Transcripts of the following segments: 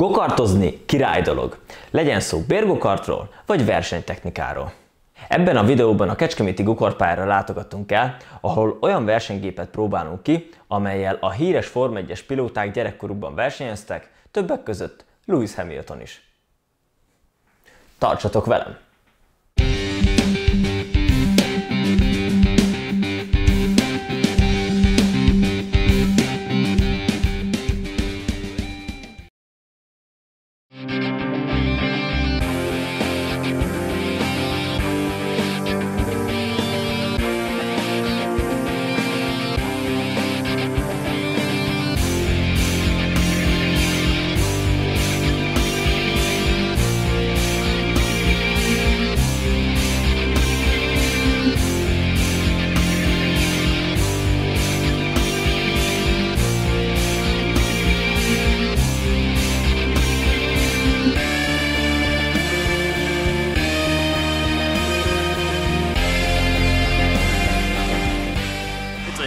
Gokartozni király dolog. Legyen szó bérgokartról vagy versenytechnikáról. Ebben a videóban a kecskeméti gokartpályára látogatunk el, ahol olyan versenygépet próbálunk ki, amellyel a híres Forma 1-es pilóták gyerekkorukban versenyeztek, többek között Lewis Hamilton is. Tartsatok velem!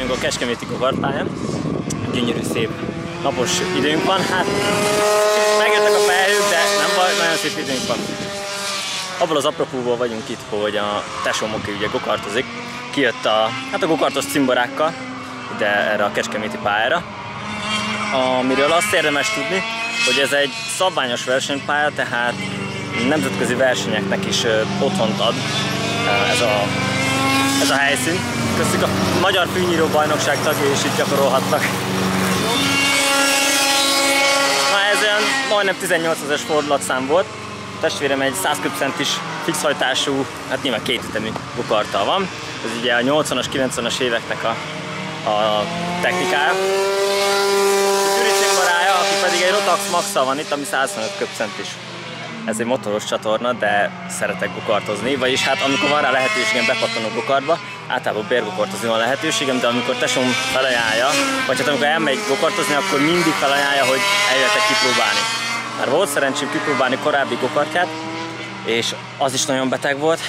A kecskeméti gokartpályán. Gyönyörű, szép napos időnk van. Hát megjöttek a felhők, de nem baj, nagyon szép időnk van. Abból az apropóból vagyunk itt, hogy a tesóm, aki ugye gokartozik, kijött a gokartos cimborákkal ide erre a kecskeméti pályára. Amiről azt érdemes tudni, hogy ez egy szabványos versenypálya, tehát nemzetközi versenyeknek is otthont ad ez a helyszín. Köztük a Magyar Fűnyíró Bajnokság tagjai is itt gyakorolhatnak. Na, ez olyan majdnem 18 000-es fordulatszám volt. A testvérem egy 100 köbcentis fixhajtású, hát nyilván kétütemű gokarttal van. Ez ugye a 80-as, 90-es éveknek a technikája. Gyuri cimborája, aki pedig egy Rotax Max-szal van itt, ami 125 köbcentis. Ez egy motoros csatorna, de szeretek gokartozni, vagyis hát amikor van rá lehetőségem, bepattanok gokartba, általában bérgokartozni van lehetőségem, de amikor tesóm felajánlja, vagy hát amikor elmegy gokartozni, akkor mindig felajánlja, hogy eljöhetek kipróbálni. Már volt szerencsém kipróbálni korábbi gokartját, és az is nagyon beteg volt.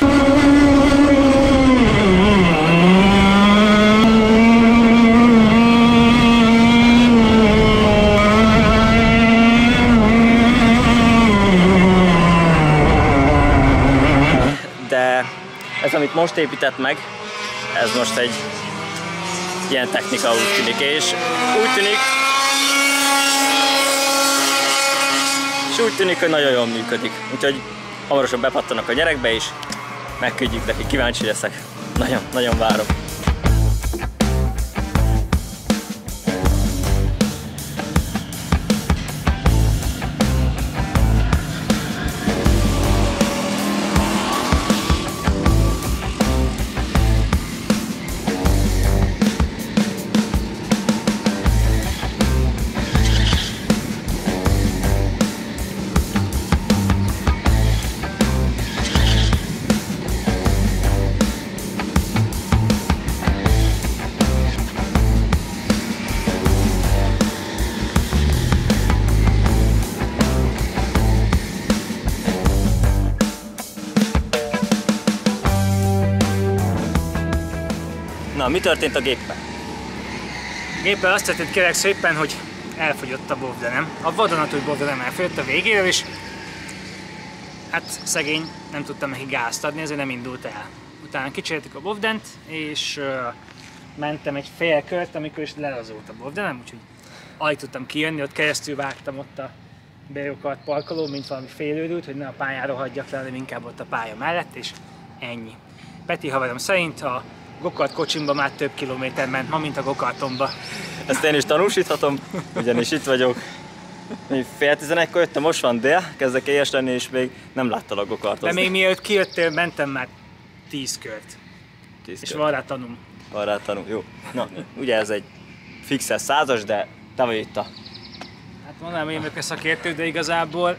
De ez, amit most épített meg, ez most egy ilyen technika úgy tűnik, és úgy tűnik, hogy nagyon jól működik. Úgyhogy hamarosan bepattanak a gyerekbe is, megküldjük neki, kíváncsi leszek. Nagyon, nagyon várom. Na, mi történt a géppel? A géppel azt történt kérlek szépen, hogy elfogyott a bovdenem. A vadonatúj bovdenem elfogyott a végéről, és hát szegény, nem tudtam neki gázt adni, ezért nem indult el. Utána kicseréltük a bovdent, és mentem egy fél kört, amikor is lelazult a bovdenem, úgyhogy alig tudtam kijönni, ott keresztül vágtam ott a bérgokart parkoló, mint valami félőrült, hogy ne a pályáról hagyjak le, hanem inkább ott a pálya mellett, és ennyi. Peti haverom szerint a gokart kocsimba már több kilométer ment ma, mint a gokartomba. Ezt én is tanúsíthatom, ugyanis itt vagyok. Fél 11-kor jöttem, most van dél, kezdek éhes lenni, és még nem láttalak gokartozni. De még mielőtt kijöttél, mentem már 10 kört. 10 és kört. van rá tanúm. Van rá tanúm, jó. Na, ugye ez egy fixes 100-as, de te vagy itt a... Hát mondanám, hogy én vagyok a szakértő, de igazából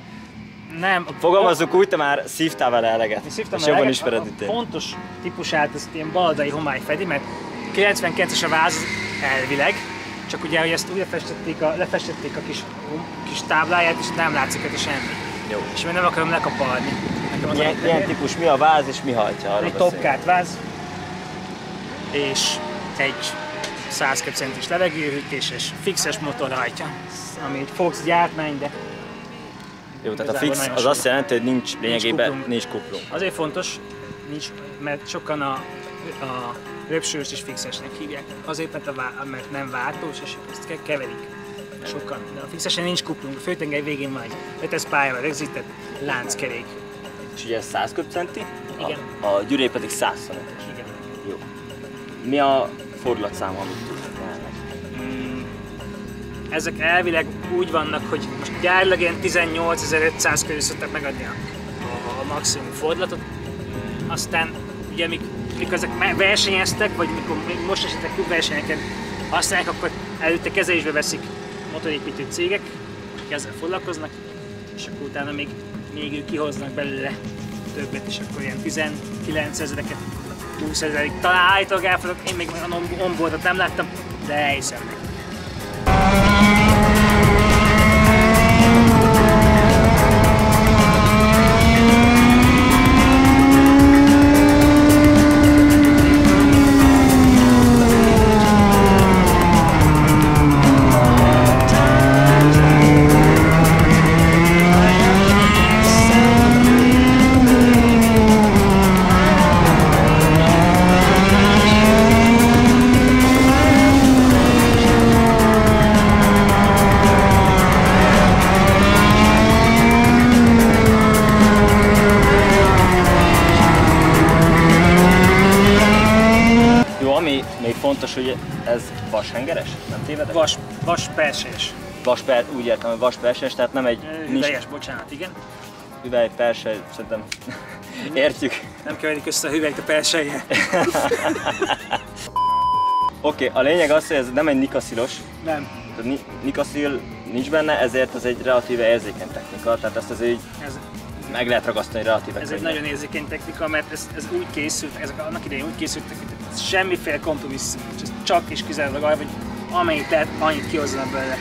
nem. Fogalmazzuk úgy, te már szívtál vele eleget, és jobban ismered itt. A pontos típusát ezt ilyen baloldali homály fedi, mert 99-es a váz elvileg, csak ugye, hogy ezt úgy lefestették a kis tábláját, és nem látszik rajta semmi. Jó. És én nem akarom lekaparni. Milyen típus, mi a váz és mi hajtja? Egy topkát váz, és egy 100 köbcentis levegőhűtéses, fixes motor hajtja, ami egy Fox gyártmány, de Jó, tehát a Igazából fix nagyon az sok. azt jelenti, hogy lényegében kuplung. nincs kuplung. Azért fontos, mert sokan a röpsőst is fixesnek hívják. Azért, mert nem váltós, és ezt keverik. Sokan. De a fixesen nincs kuplung. A főtengely végén van egy 5-es pályával rögzített lánckerék. És ugye ez 100 köbcenti, Igen. a gyűrűje pedig 125-es. Igen. Jó. Mi a fordulatszáma, amit tudnak jelenleg? Ezek elvileg úgy vannak, hogy most gyárilag ilyen 18.500 körül szoktak megadni a maximum fordulatot. Aztán ugye mikor ezek versenyeztek, vagy mikor most esetleg klubversenyeken használják, akkor előtte kezelésbe veszik motorépítő cégek, akik ezzel foglalkoznak, és akkor utána még ők kihoznak belőle többet, és akkor ilyen 19 ezereket, 20 ezerig talán állítólag elfogok, én még a onboardot nem láttam, de elhiszem neki. Még fontos, hogy ez vashengeres? Nem tévedek? Vas perselyes. Úgy értem, hogy vasperses, tehát nem egy... Hüvelyes, bocsánat, igen. Hüvely, persely, szerintem értjük. Nem keverik össze a hüvelyt a perselyjel. Oké, a lényeg az, hogy ez nem egy nikaszilos. Nem. Nikaszil nincs benne, ezért ez egy relatíve érzékeny technika, tehát ezt azért meg lehet ragasztani relatíve. Ez egy nagyon érzékeny technika, mert ez úgy készült, ezek annak idején úgy készültek, hogy ez semmiféle kompromisszum, ez csak és kizárólag arra, hogy amennyit lehet, annyit kihozzanak belőle.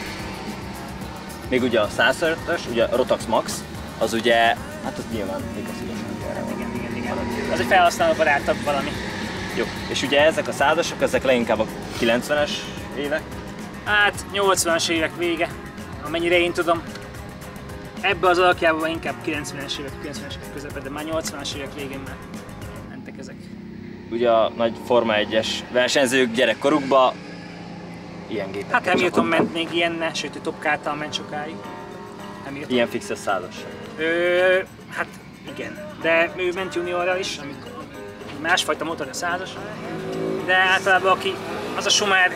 Még ugye a 105-ös, ugye a Rotax Max, az ugye, hát az nyilván nikaszilos. Igen. Az egy felhasználóbarátabb valami. Jó, és ugye ezek a 100-asok, ezek leginkább a 90-es évek? Hát 80-as évek vége, amennyire én tudom. Ebbe az alakjában inkább 90-es évek, 90-es évek közepén, de már 80-as évek végén már mentek ezek. Ugye a nagy Forma 1-es versenyzők gyerekkorukban ilyen gépekkel Hát Hamilton ment még ilyenne, sőt a Top Car-tal ment sokáig. Hamilton. Ilyen fixes 100-as. Hát igen, de ő ment juniorral is, amikor másfajta motor a 100-as. De általában aki az a Schumacher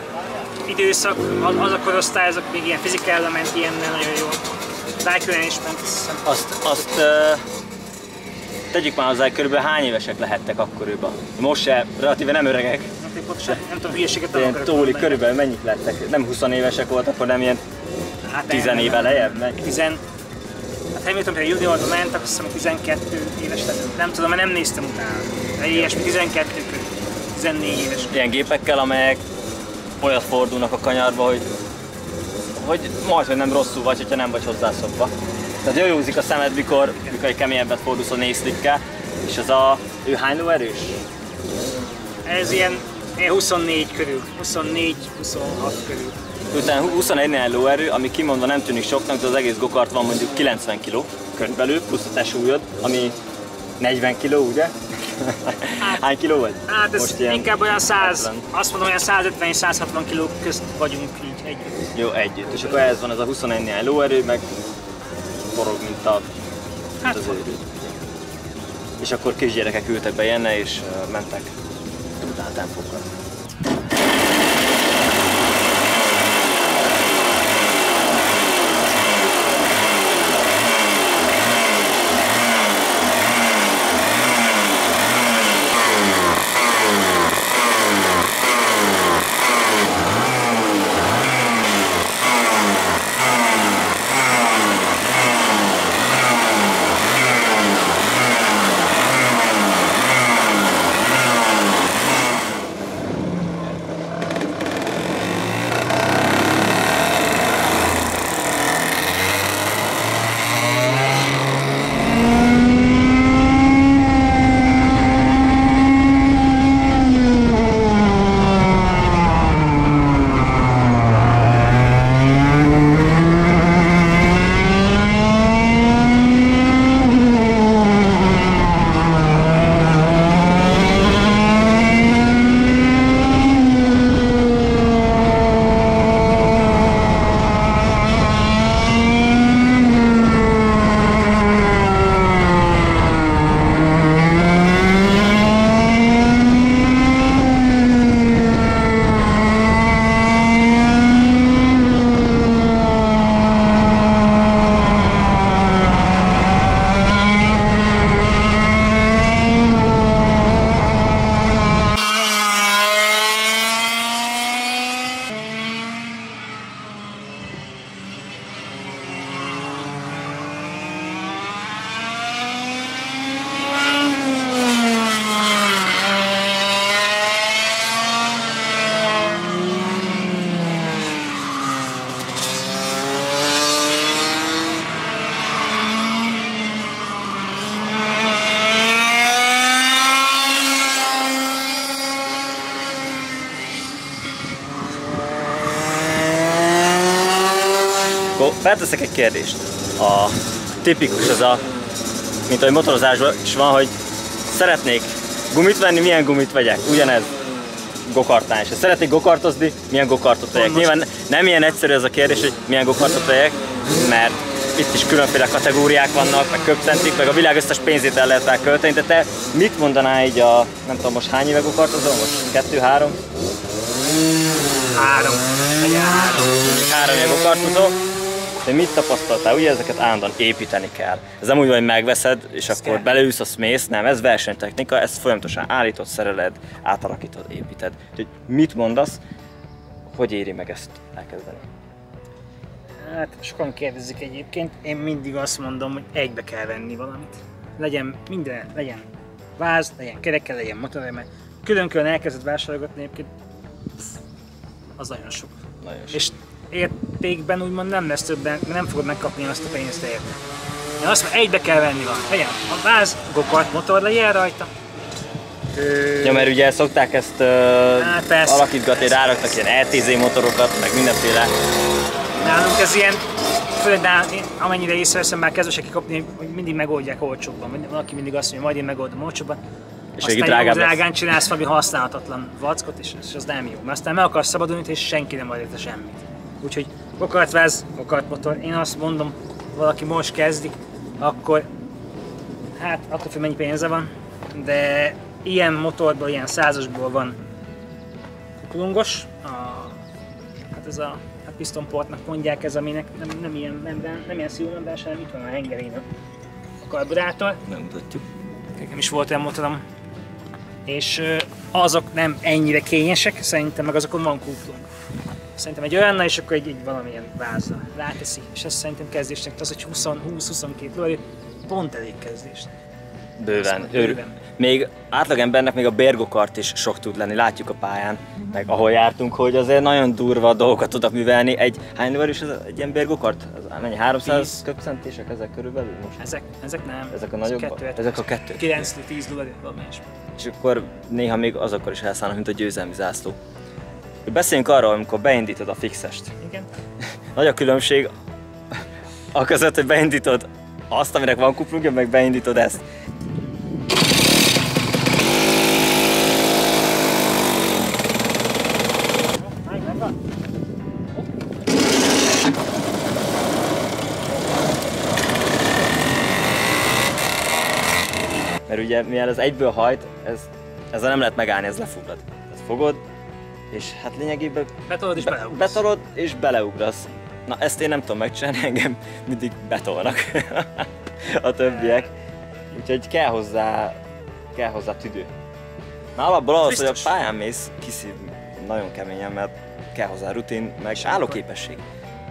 időszak, az a korosztály, azok még ilyen fizikállal ment ilyennel nagyon jól. Raikkonen is ment, Azt tegyük már hozzá, hogy körülbelül hány évesek lehettek akkoriban? Most se, relatíve nem öregek. Nem tudom, hülyeséget nem Ilyen akarok tóli, mondani. körülbelül mennyit lettek? Nem 20 évesek voltak, akkor nem ilyen Hát 10 éve lejjebb megy? Hát Hamilton például juniorban ment, azt hiszem 12 éves lett. Nem tudom, mert nem néztem utána. De ilyesmi 12 körül, 14 éves. Ilyen gépekkel, amelyek olyat fordulnak a kanyarba, hogy majd, hogy nem rosszul vagy, hogyha nem vagy hozzászokva. Tehát józik a szemed, mikor egy keményebbet fordulsz a nézlikkel, és ez ő hány lóerős? Ez ilyen 24 körül, 24-26 körül. Utána 21 lóerő, ami kimondva nem tűnik soknak, de az egész gokart van mondjuk 90 kg körülbelül, plusz a te súlyod, ami 40 kg, ugye? Hány kiló vagy? Hát ez inkább olyan 100, 70. azt mondom, olyan 150 és 160 kg közt vagyunk így együtt. Jó, együtt. És akkor ez van ez a 21 lóerő, meg forog, mint az őrű. És akkor kisgyerekek ültek be ilyenne, és mentek brutál tempókkal. Jó, felteszek egy kérdést. A tipikus, ez a, mint ahogy motorozásban is van, hogy szeretnék gumit venni, milyen gumit vegyek? Ugyanez gokartnál is. Ha szeretnék gokartozni, milyen gokartot vegyek? Nyilván nem ilyen egyszerű ez a kérdés, hogy milyen gokartot vegyek, mert itt is különféle kategóriák vannak, meg köpcentik, meg a világ összes pénzét el lehet rá költeni. De te mit mondanál így a, nem tudom, most hány éve gokartozol? Most 2-3? 3. Legyen 3. 3 éve gokartozol. De mit tapasztaltál? Ugye ezeket állandóan építeni kell. Ez nem úgy van, hogy megveszed, és ezt akkor kell. beleülsz, azt mész, nem, ez versenytechnika, ezt folyamatosan állítod, szereled, átalakítod, építed. Úgyhogy mit mondasz, hogy éri meg ezt elkezdeni? Hát sokan kérdezik egyébként, én mindig azt mondom, hogy egybe kell venni valamit. Legyen minden, legyen váz, legyen kerekkel, legyen motoreleme. Külön-külön elkezded vásárolgatni egyébként, az nagyon sok. Nagyon sok. És értékben úgymond nem lesz többen, nem fogod megkapni azt a pénzt érte. Én azt mondom, egybe kell venni van. Legyen a váz, gokart, motor legyen rajta. Ja, mert ugye szokták ezt alakítgatni, ráraknak ilyen LTZ motorokat, meg mindenféle. Nálunk ez ilyen, főleg amennyire észreveszem, már kezdősek kikapni, hogy mindig megoldják olcsóbban. Valaki mindig azt mondja, majd én megoldom olcsóbban. És aztán jó drágán csinálsz valami használhatatlan vackot, és az nem jó. Mert aztán meg akarsz szabadulni, és senki nem ad érte semmit. Úgyhogy gokartváz, gokartmotor. Én azt mondom, valaki most kezdi, akkor hát attól függ, mennyi pénze van, de ilyen motorból, ilyen 100-asból van kuplungos, hát ez a pistonportnak mondják, ez aminek nem ilyen szívómembrás, hanem itt van a hengerén a karburátor. Nem mutatjuk. Nekem is volt olyan motorom, és azok nem ennyire kényesek, szerintem meg azokon van kuplung. Szerintem egy olyannal, és akkor egy valamilyen vázzal ráteszi, és ez szerintem kezdésnek az, hogy 20-22 lóerő pont elég kezdésnek. Bőven. Még átlagembernek még a bérgokart is sok tud lenni, látjuk a pályán, meg ahol jártunk, hogy azért nagyon durva dolgokat tudnak művelni. Hány lóerő is ez egy ilyen bérgokart? Mennyi? 300 köbcentések ezek körülbelül most? Ezek nem. Ezek a nagyobb? Ezek a 2. 9-10 lóerő, valami is. És akkor néha még azokkal is elszállnak, mint a győzelmi zászló. Beszéljünk arról, amikor beindítod a fixest. Igen. Nagy a különbség a között, hogy beindítod azt, aminek van kuplungja, meg beindítod ezt. Mert ugye mivel ez egyből hajt, ezzel nem lehet megállni, ez lefullad. Ezt fogod, és hát lényegében betolod és beleugrasz. Na ezt én nem tudom megcsinálni, engem mindig betolnak a többiek. Úgyhogy kell hozzá tüdő. Na alapból ahhoz, hogy a pályán mész, kiszív nagyon keményen, mert kell hozzá rutin, meg állóképesség.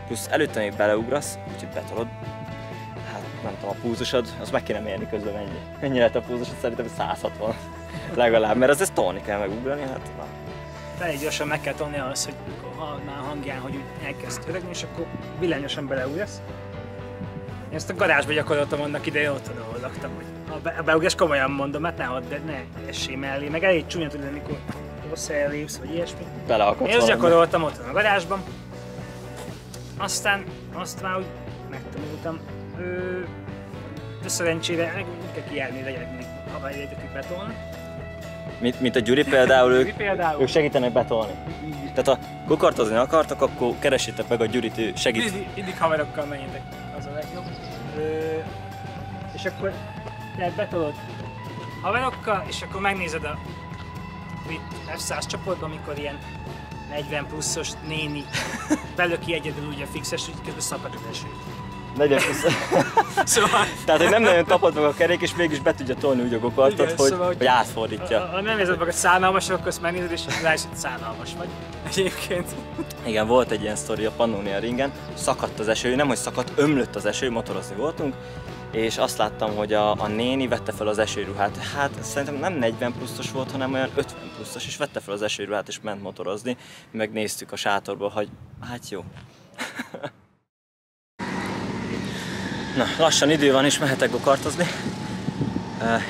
Plusz előtte még beleugrasz, úgyhogy betolod. Hát nem tudom, a pulzusod, azt meg kéne mérni közben mennyi. Mennyi lett a pulzusod? Szerintem 160 legalább, mert azért tolni kell megugrani, hát na. Elég gyorsan meg kell tolni az, hogy hallod már a hangján, hogy úgy elkezd öregni, és akkor villányosan beleugrasz. Én ezt a garázsba gyakoroltam annak idején, ott ahol laktam, hogy a beugrás komolyan mondom, hát ne essé mellé, meg elég csúnya tud lenni, mikor rossz elépsz, vagy ilyesmi. Beleakadsz. Én ezt gyakoroltam ott a garázsban, aztán azt már úgy megtanultam, de szerencsére úgy kell kijárni, legyenek mindig havályjegyek, akik betolnak. Mint a Gyuri például, ők segítenek betolni. Tehát ha gokartozni akartak, akkor keressétek meg a Gyurit, ő segít. Mindig haverokkal menjetek, az a legjobb. És akkor te betolod haverokkal, és akkor megnézed a F100 csoportban, amikor ilyen 40 pluszos néni belöki egyedül ugye fixes, hogy közben szakad az eső. 40 plusz. Szóval... Tehát, hogy nem nagyon tapad meg a kerék, és mégis be tudja tolni úgy a gokartot, hogy átfordítja. Ha nem nézed meg a szánalmas, akkor azt megnézed, és rájössz, hogy szánalmas vagy egyébként. Igen, volt egy ilyen sztori a Pannonia ringen, szakadt az eső, nem hogy szakadt, ömlött az eső, motorozni voltunk, és azt láttam, hogy a néni vette fel az esőruhát. Hát szerintem nem 40 pluszos volt, hanem olyan 50 pluszos, és vette fel az esőruhát, és ment motorozni. Megnéztük a sátorból, hogy hát jó. Na, lassan idő van, és mehetek gokartozni.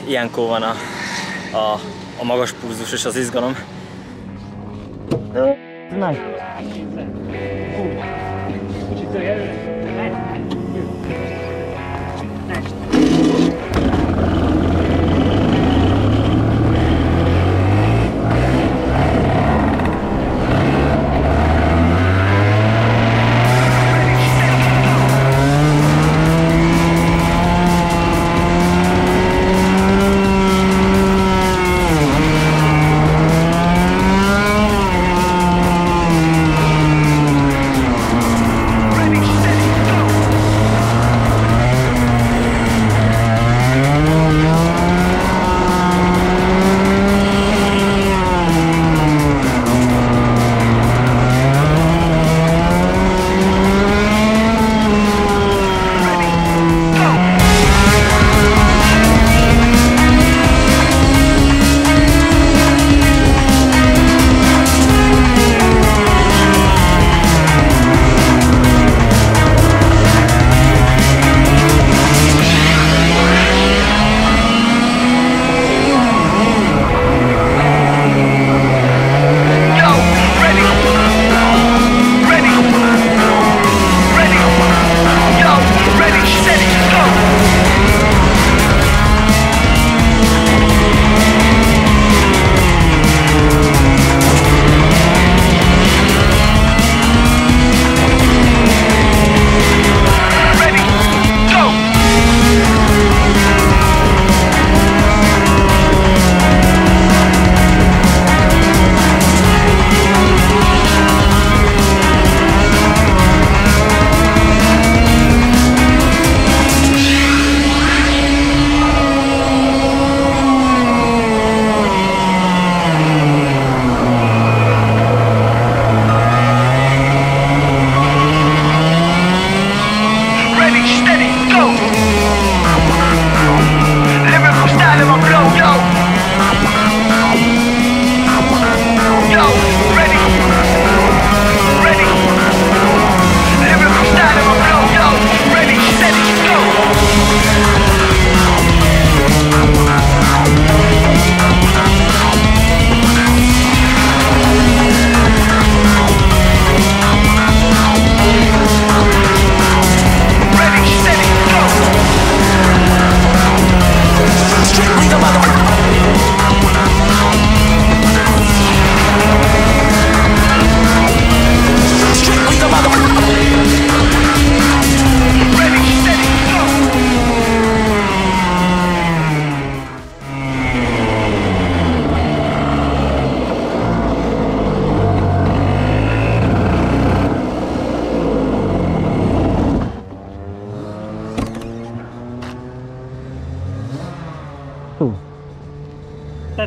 Ilyenkor van a magas pulzus és az izgalom. Kicsit előre.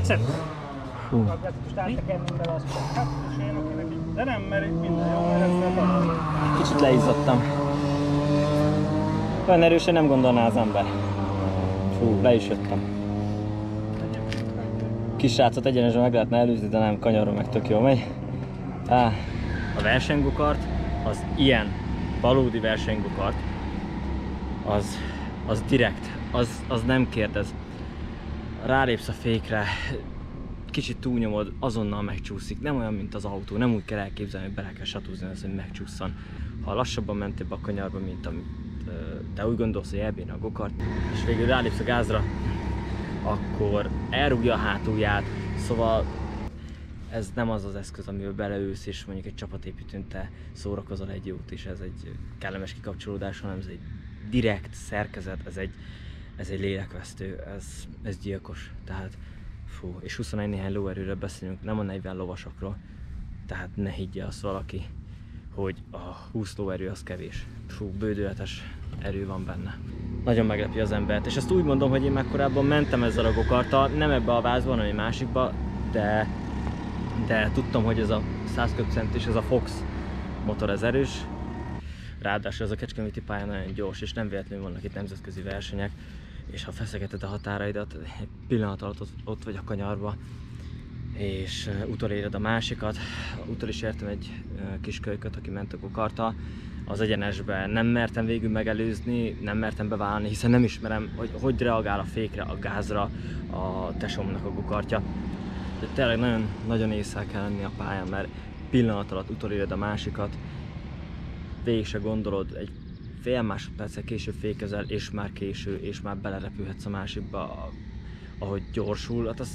Tetszett? Most áttekernénk bele azt, hogy hát, és én akinek így, de nem, mert itt minden jó, mert ezzel van. Kicsit leizzadtam. Olyan erősen nem gondolná az ember. Fú, le is jöttem. Kis srácot egyenesen meg lehetne előzni, de nem, kanyarról meg tök jól megy. A versenygokart, az ilyen valódi versenygokart, az direkt, az nem kérdez. Rálépsz a fékre, kicsit túlnyomod, azonnal megcsúszik. Nem olyan, mint az autó, nem úgy kell elképzelni, hogy bele kell satúzni, hogy megcsúszson. Ha lassabban mentél be a kanyarba, mint amit te úgy gondolsz, hogy elbírna a gokart, és végül rálépsz a gázra, akkor elrúgja a hátulját, szóval ez nem az az eszköz, amivel beleülsz, és mondjuk egy csapatépítőn te szórakozol egy jót, és ez egy kellemes kikapcsolódás, hanem ez egy direkt szerkezet, ez egy lélekvesztő, ez gyilkos. Tehát fú, és 21 néhány lóerőről beszélünk, nem a 40 lovasokról, tehát ne higgye azt valaki, hogy a 20 lóerő az kevés. Fú, bődületes erő van benne. Nagyon meglepi az embert, és ezt úgy mondom, hogy én már korábban mentem ezzel a gokarttal, nem ebbe a vázban, hanem egy másikba, de tudtam, hogy ez a 100 köbcent és ez a Fox motor ez erős. Ráadásul ez a kecskeméti pálya nagyon gyors, és nem véletlenül vannak itt nemzetközi versenyek, és ha feszegeted a határaidat, egy pillanat alatt ott vagy a kanyarba, és utoléred a másikat. Utol is értem egy kis kölyköt, aki ment a gokarttal. Az egyenesben nem mertem végül megelőzni, nem mertem beválni, hiszen nem ismerem, hogy reagál a fékre, a gázra a tesómnak a gokartja. De tényleg nagyon, nagyon észre kell lenni a pályán, mert pillanat alatt utoléred a másikat, végig se gondolod, egy fél másodperccel később fékezel, és már késő, és már belerepülhetsz a másikba, ahogy gyorsul, hát az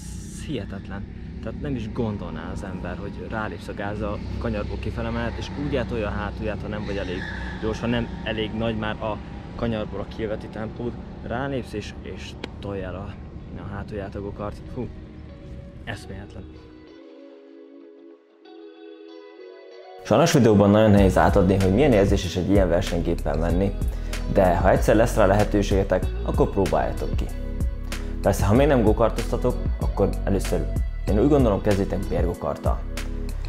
hihetetlen. Tehát nem is gondolná az ember, hogy rálépsz a gázra, a kanyarból kifele mehet, és úgy átolja a hátulját, ha nem vagy elég gyors, ha nem elég nagy már a kanyarból a kiöveti tempód, rálépsz és toljál a hátulját a gokart. Hú, eszméletlen. Sajnos videóban nagyon nehéz átadni, hogy milyen érzés is egy ilyen versenygéppel menni, de ha egyszer lesz rá lehetőségetek, akkor próbáljátok ki. Persze, ha még nem gokartoztatok, akkor először én úgy gondolom, kezdjétek bérgokarttal.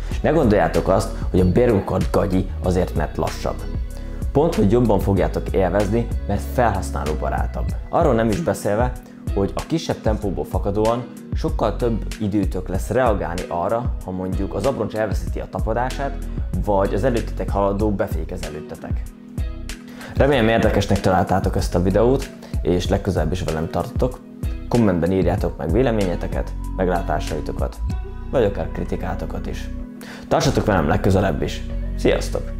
És ne gondoljátok azt, hogy a bérgokart gagyi azért, mert lassabb. Pont, hogy jobban fogjátok élvezni, mert felhasználóbarátabb. Arról nem is beszélve, hogy a kisebb tempóból fakadóan sokkal több időtök lesz reagálni arra, ha mondjuk az abroncs elveszíti a tapadását, vagy az előttetek haladó befékez előttetek. Remélem érdekesnek találtátok ezt a videót, és legközelebb is velem tartotok. Kommentben írjátok meg véleményeteket, meglátásaitokat, vagy akár kritikátokat is. Tartsatok velem legközelebb is. Sziasztok!